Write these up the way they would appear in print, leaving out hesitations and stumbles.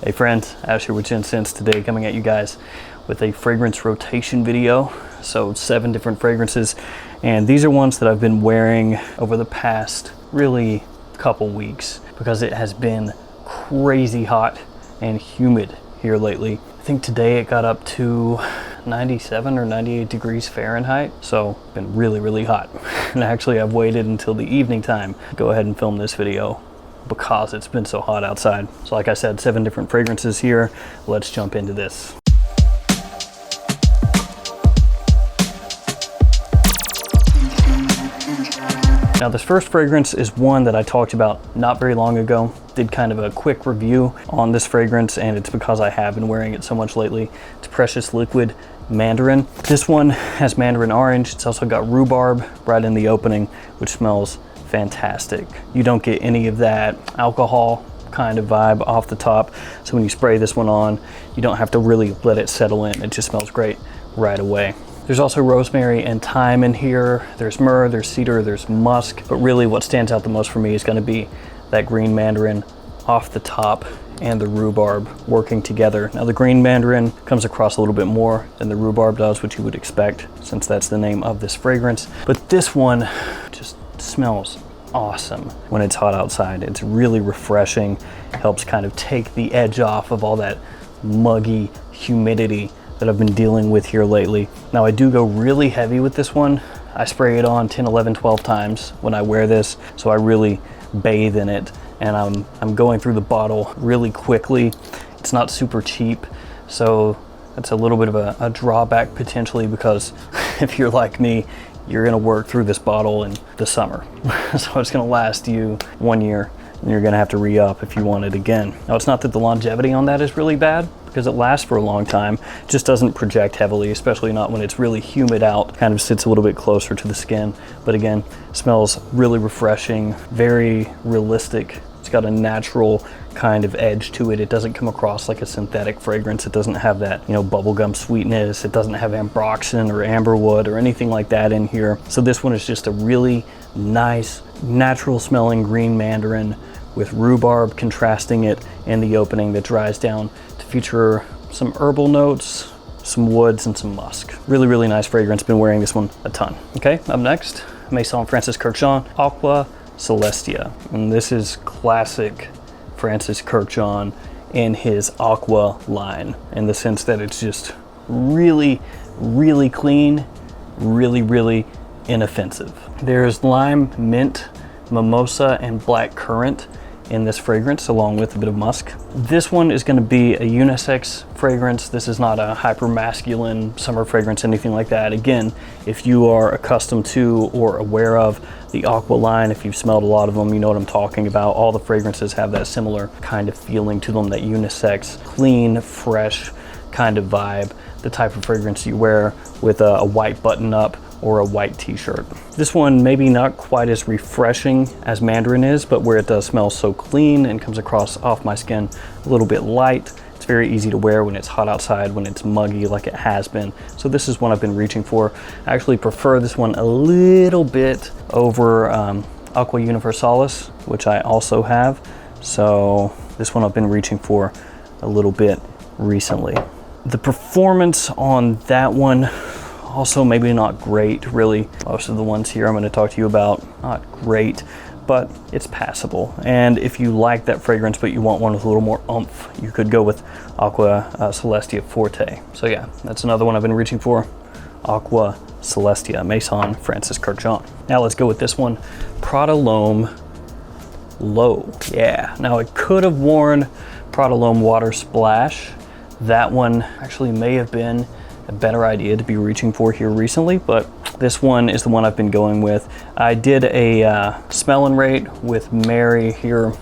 Hey friends, Ash here with Gents today, coming at you guys with a fragrance rotation video. So 7 different fragrances, and these are ones that I've been wearing over the past really couple weeks because it has been crazy hot and humid here lately. I think today it got up to 97 or 98 degrees Fahrenheit, so it's been really hot. And actually I've waited until the evening time to go ahead and film this video because it's been so hot outside. So like I said, 7 different fragrances here. Let's jump into this. Now this first fragrance is one that I talked about not very long ago. Did kind of a quick review on this fragrance, and it's because I have been wearing it so much lately. It's Precious Liquid Mandarin. This one has mandarin orange. It's also got rhubarb right in the opening, which smells fantastic. You don't get any of that alcohol kind of vibe off the top. So when you spray this one on, you don't have to really let it settle in. It just smells great right away. There's also rosemary and thyme in here. There's myrrh, there's cedar, there's musk. But really what stands out the most for me is going to be that green mandarin off the top and the rhubarb working together. Now the green mandarin comes across a little bit more than the rhubarb does, which you would expect since that's the name of this fragrance. But this one just smells awesome when it's hot outside. It's really refreshing, helps kind of take the edge off of all that muggy humidity that I've been dealing with here lately. Now I do go really heavy with this one. I spray it on 10, 11, 12 times when I wear this, so I really bathe in it, and I'm going through the bottle really quickly. It's not super cheap, so that's a little bit of a drawback potentially, because if you're like me, you're gonna work through this bottle in the summer. So it's gonna last you 1 year, and you're gonna have to re-up if you want it again. Now it's not that the longevity on that is really bad, because it lasts for a long time. It just doesn't project heavily, especially not when it's really humid out. Kind of sits a little bit closer to the skin. But again, smells really refreshing, very realistic. It's got a natural kind of edge to it. It doesn't come across like a synthetic fragrance. It doesn't have that, bubblegum sweetness. It doesn't have ambroxan or amberwood or anything like that in here. So this one is just a really nice, natural smelling green mandarin with rhubarb contrasting it in the opening that dries down to feature some herbal notes, some woods, and some musk. Really nice fragrance. Been wearing this one a ton. Okay, up next, Maison Francis Kurkdjian Aqua Celestia. And this is classic Francis Kurkdjian in his Aqua line, in the sense that it's just really clean, really inoffensive. There's lime, mint, mimosa, and black currant in this fragrance, along with a bit of musk. This one is going to be a unisex fragrance. This is not a hyper masculine summer fragrance, anything like that. Again, if you are accustomed to or aware of the Aqua line, if you've smelled a lot of them, you know what I'm talking about. All the fragrances have that similar kind of feeling to them, that unisex, clean, fresh kind of vibe, the type of fragrance you wear with a white button up or a white t-shirt. This one maybe not quite as refreshing as Mandarin is, but where it does smell so clean and comes across off my skin a little bit light, it's very easy to wear when it's hot outside, when it's muggy like it has been. So this is one I've been reaching for. I actually prefer this one a little bit over Aqua Universalis, which I also have. So this one I've been reaching for a little bit recently. The performance on that one, also maybe not great, really. Most of the ones here I'm going to talk to you about, not great, but it's passable. And if you like that fragrance but you want one with a little more oomph, you could go with Aqua Celestia Forte. So yeah, that's another one I've been reaching for, Aqua Celestia, Maison Francis Kurkdjian. Now let's go with this one, Prada Loavola. Yeah, now I could have worn Prada Loavola Water Splash. That one actually may have been a better idea to be reaching for here recently, but this one is the one I've been going with. I did a smell and rate with Mary here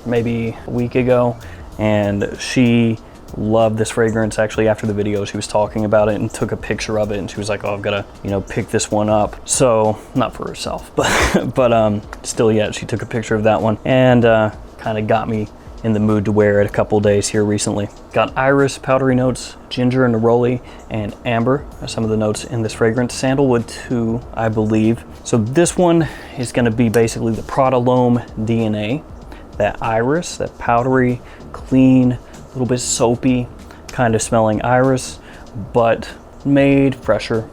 maybe a week ago, and she loved this fragrance. Actually, after the video, she was talking about it and took a picture of it, and she was like, oh, I've got to, pick this one up. So, not for herself, but still, yeah, she took a picture of that one and kind of got me in the mood to wear it a couple days here recently. Got iris, powdery notes, ginger and neroli, and amber are some of the notes in this fragrance. Sandalwood too, I believe. So this one is going to be basically the Prada Loavola DNA. That iris, that powdery, clean, little bit soapy, kind of smelling iris, but made fresher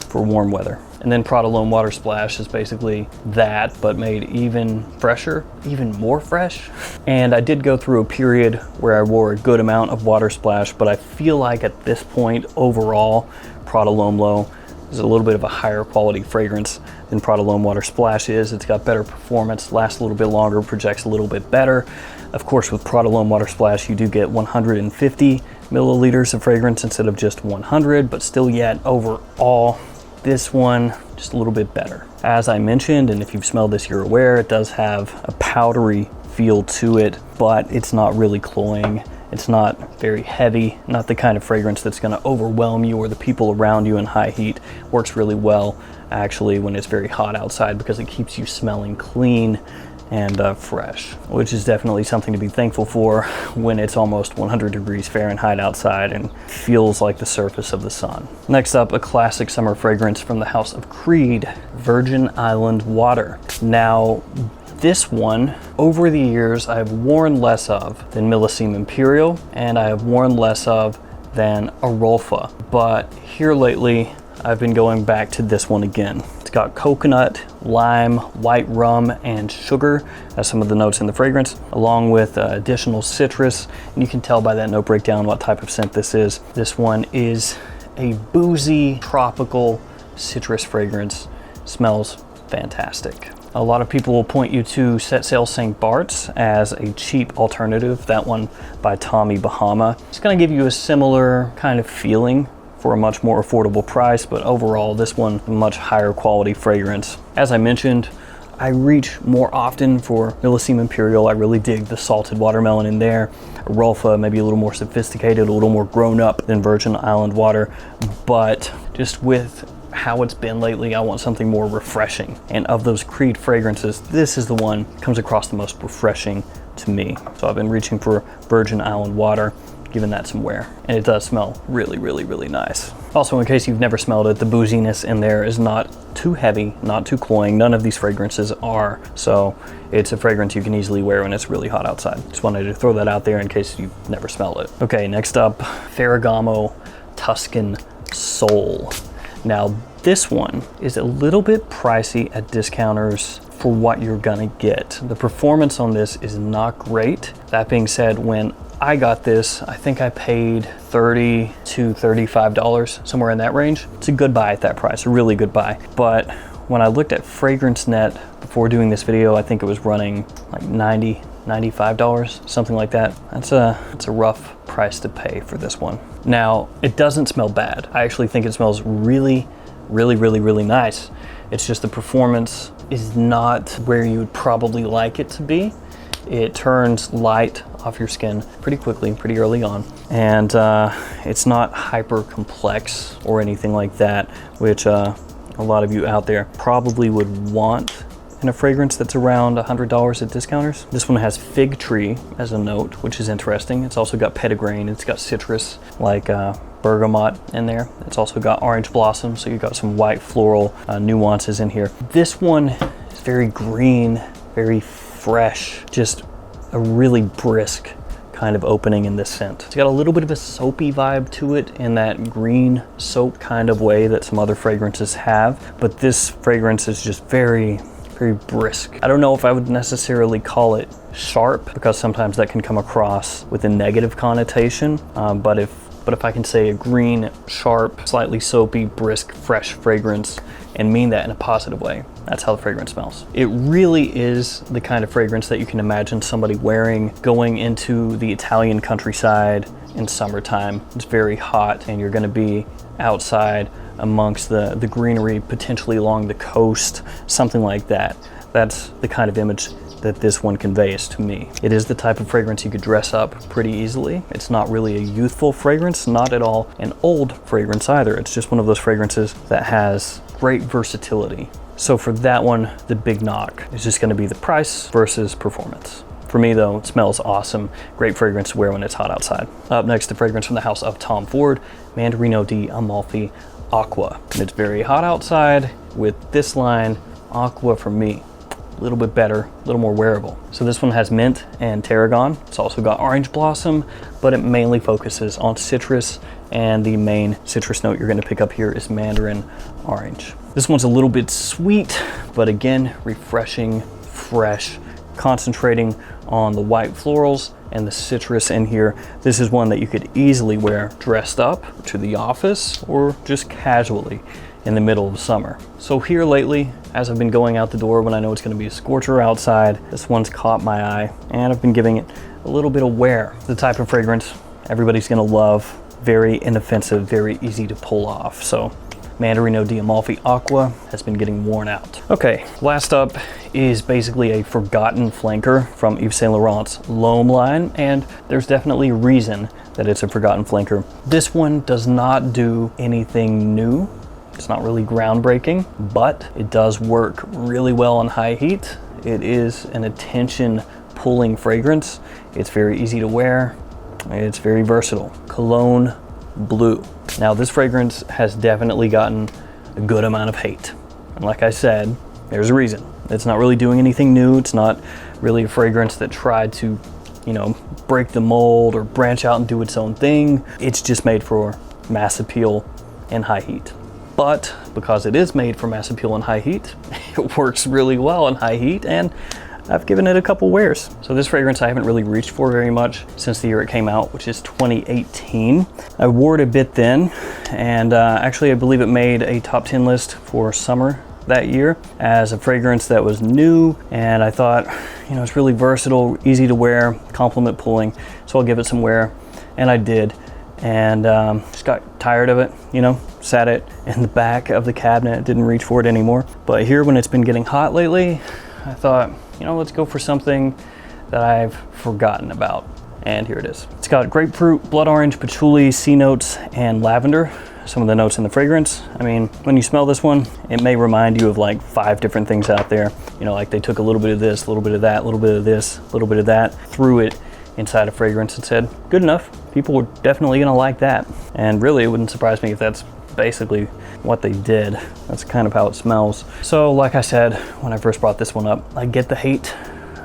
for warm weather. And then Prada Loavaula Splash is basically that, but made even fresher, even more fresh. And I did go through a period where I wore a good amount of water splash, but I feel like at this point, overall, Prada Loavaula is a little bit of a higher quality fragrance than Prada Loavaula Splash is. It's got better performance, lasts a little bit longer, projects a little bit better. Of course, with Prada Loavaula Splash, you do get 150 milliliters of fragrance instead of just 100, but still yet overall, this one just a little bit better. As I mentioned, and if you've smelled this, you're aware, it does have a powdery feel to it, but it's not really cloying. It's not very heavy, not the kind of fragrance that's gonna overwhelm you or the people around you in high heat. Works really well, actually, when it's very hot outside because it keeps you smelling clean and fresh, which is definitely something to be thankful for when it's almost 100 degrees Fahrenheit outside and feels like the surface of the sun. Next up, a classic summer fragrance from the house of Creed, Virgin Island Water. Now, this one, over the years, I've worn less of than Millésime Imperial, and I have worn less of than Arolfa. But here lately, I've been going back to this one again. It's got coconut, lime, white rum, and sugar as some of the notes in the fragrance, along with additional citrus. And you can tell by that note breakdown what type of scent this is. This one is a boozy, tropical citrus fragrance. Smells fantastic. A lot of people will point you to Set Sail St. Bart's as a cheap alternative. That one by Tommy Bahama. It's gonna give you a similar kind of feeling for a much more affordable price, but overall this one a much higher quality fragrance. As I mentioned, I reach more often for Millésime Imperial. I really dig the salted watermelon in there. Arolfa, maybe a little more sophisticated, a little more grown up than Virgin Island Water, but just with how it's been lately, I want something more refreshing. And of those Creed fragrances, this is the one that comes across the most refreshing to me. So I've been reaching for Virgin Island Water, giving that some wear. And it does smell really, really, really nice. Also, in case you've never smelled it, the booziness in there is not too heavy, not too cloying. None of these fragrances are. So it's a fragrance you can easily wear when it's really hot outside. Just wanted to throw that out there in case you've never smelled it. Okay, next up, Ferragamo Tuscan Soul. Now, this one is a little bit pricey at discounters for what you're gonna get. The performance on this is not great. That being said, when I got this, I think I paid $30 to $35, somewhere in that range. It's a good buy at that price, a really good buy. But when I looked at FragranceNet before doing this video, I think it was running like $90, $95, something like that. It's a rough price to pay for this one. Now, it doesn't smell bad. I actually think it smells really, really, really, really nice. It's just the performance is not where you would probably like it to be. It turns light off your skin pretty quickly, pretty early on. And it's not hyper complex or anything like that, which a lot of you out there probably would want in a fragrance that's around $100 at discounters. This one has fig tree as a note, which is interesting. It's also got petitgrain, it's got citrus like bergamot in there. It's also got orange blossom, so you've got some white floral nuances in here. This one is very green, very fresh, just a really brisk kind of opening in this scent. It's got a little bit of a soapy vibe to it in that green soap kind of way that some other fragrances have, but this fragrance is just very, very brisk. I don't know if I would necessarily call it sharp, because sometimes that can come across with a negative connotation, but if I can say a green, sharp, slightly soapy, brisk, fresh fragrance and mean that in a positive way, that's how the fragrance smells. It really is the kind of fragrance that you can imagine somebody wearing going into the Italian countryside in summertime. It's very hot and you're gonna be outside amongst the greenery, potentially along the coast, something like that. That's the kind of image that this one conveys to me. It is the type of fragrance you could dress up pretty easily. It's not really a youthful fragrance, not at all an old fragrance either. It's just one of those fragrances that has great versatility. So for that one, the big knock is just gonna be the price versus performance. For me though, it smells awesome. Great fragrance to wear when it's hot outside. Up next, the fragrance from the house of Tom Ford, Mandarino di Amalfi Aqua. And it's very hot outside with this line, Aqua for me. a little bit better, a little more wearable. So this one has mint and tarragon. It's also got orange blossom, but it mainly focuses on citrus, and the main citrus note you're gonna pick up here is mandarin orange. This one's a little bit sweet, but again, refreshing, fresh, concentrating on the white florals and the citrus in here. This is one that you could easily wear dressed up to the office or just casually in the middle of summer. So here lately, as I've been going out the door when I know it's gonna be a scorcher outside, this one's caught my eye and I've been giving it a little bit of wear. The type of fragrance everybody's gonna love, very inoffensive, very easy to pull off. So Mandarino di Amalfi Aqua has been getting worn out. Okay, last up is basically a forgotten flanker from Yves Saint Laurent's L'Homme line, and there's definitely a reason that it's a forgotten flanker. This one does not do anything new. It's not really groundbreaking, but it does work really well on high heat. It is an attention pulling fragrance. It's very easy to wear. It's very versatile. Cologne Blue. Now this fragrance has definitely gotten a good amount of hate. And like I said, there's a reason. It's not really doing anything new. It's not really a fragrance that tried to, you know, break the mold or branch out and do its own thing. It's just made for mass appeal and high heat. But because it is made for mass appeal and high heat, it works really well in high heat, and I've given it a couple wears. So this fragrance I haven't really reached for very much since the year it came out, which is 2018. I wore it a bit then, and actually I believe it made a top 10 list for summer that year as a fragrance that was new, and I thought, you know, it's really versatile, easy to wear, compliment pulling, so I'll give it some wear, and I did. And just got tired of it, you know, sat it in the back of the cabinet, didn't reach for it anymore. But here, when it's been getting hot lately, I thought, you know, let's go for something that I've forgotten about. And here it is. It's got grapefruit, blood orange, patchouli, sea notes, and lavender. Some of the notes in the fragrance. I mean, when you smell this one, it may remind you of like 5 different things out there. You know, like they took a little bit of this, a little bit of that, a little bit of this, a little bit of that, threw it inside a fragrance and said, good enough. People were definitely gonna like that. And really, it wouldn't surprise me if that's basically what they did. That's kind of how it smells. So like I said, when I first brought this one up, I get the hate.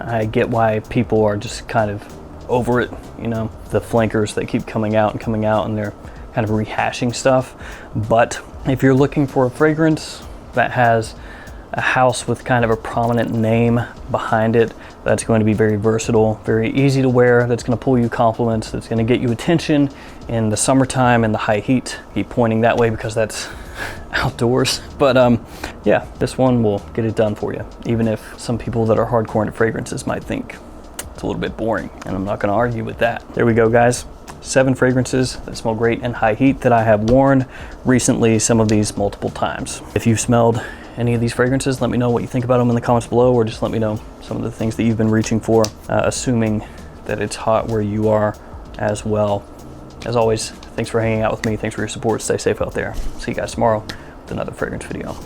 I get why people are just kind of over it, you know, the flankers that keep coming out and they're kind of rehashing stuff. But if you're looking for a fragrance that has a house with kind of a prominent name behind it, that's going to be very versatile, very easy to wear, that's going to pull you compliments, that's going to get you attention in the summertime and the high heat. Keep pointing that way because that's outdoors. But yeah, this one will get it done for you, even if some people that are hardcore into fragrances might think it's a little bit boring, and I'm not going to argue with that. There we go, guys. 7 fragrances that smell great in high heat that I have worn recently, some of these multiple times. If you've smelled any of these fragrances, let me know what you think about them in the comments below, or just let me know some of the things that you've been reaching for, assuming that it's hot where you are as well. As always, thanks for hanging out with me. Thanks for your support. Stay safe out there. See you guys tomorrow with another fragrance video.